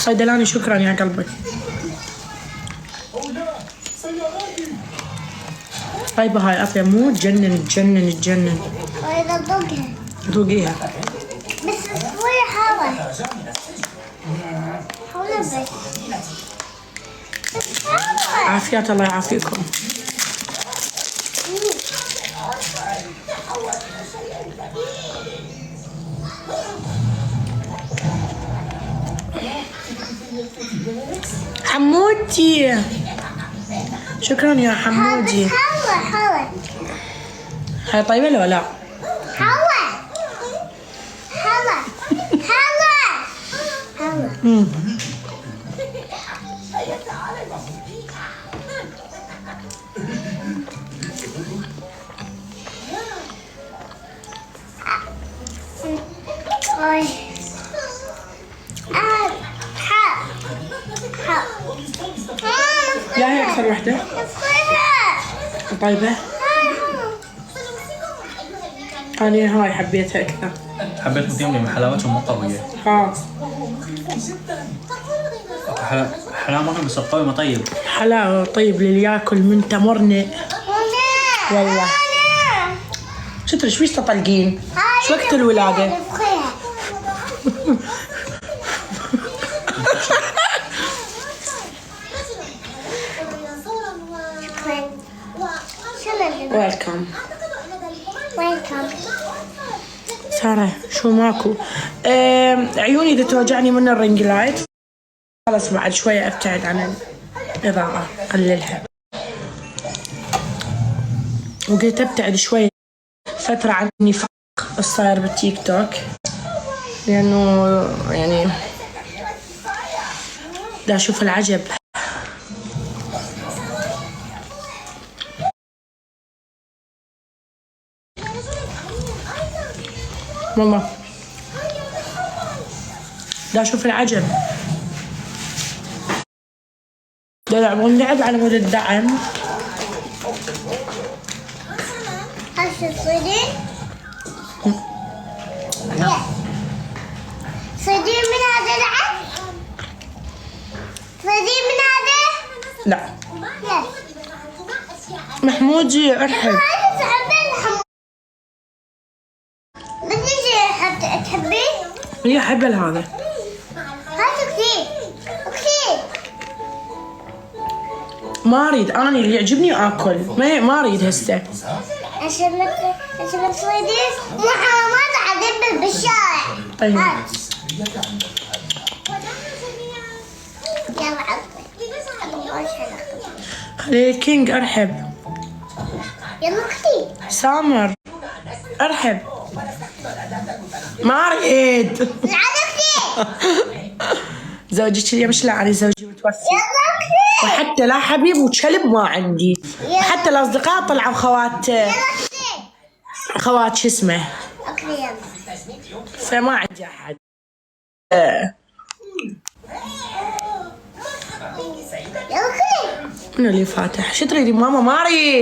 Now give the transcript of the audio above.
صيدلاني شكرا يا قلبي. طيبة هاي أطيب مو تجنن تجنن تجنن. أريد أذوقها. ذوقيها. بس شوية حارة. حولها بس. عافيات الله يعافيكم. حمودي شكرا يا حمودي. حلوة. هاي طيبة ولا لا؟ حلوة. لا هي أكثر وحدة. طيبة. أنا هاي حبيتها أكثر. حبيت مديم لأن حلاوتهم مو قوية. حلاوة مهم بس القوي ما طيب. حلاوة طيب للي ياكل من تمرنا. والله. شتري شو تطلقين؟ شو وقت الولادة؟ ويلكم. سارة شو ماكو؟ عيوني إذا توجعني من الرينج لايت خلاص بعد شوية أبتعد عن الإضاءة قللها. وقلت أبتعد شوية فترة عن النفاق الصاير بالتيك توك لأنه يعني دا أشوف العجب. والله دا أشوف العجب. دا يلعبون لعب على مود الدعم. صيدين من هذا لعب؟ صيدين من هذا؟ لا. محمودي ارحب. تحبيه؟ هي حبل هذا. هاتوا كثير. ما اريد انا اللي يعجبني اكل ما اريد هسه. عشان تصيدين محمد عذب بالشارع. طيب. يلا عطني. خليل كينج ارحب. يلا اختي. سامر ارحب. ما اريد. يلا اختي. زوجك اليوم مش لعني زوجي متوفي. يلا اختي. وحتى لا حبيب وكلب ما عندي. وحتى الاصدقاء طلعوا خوات. يلا اختي. خوات شو اسمه. اوكي يلا. فما عندي احد. يلا اختي. من اللي فاتح؟ شو تريدي ماما؟ ما اريد.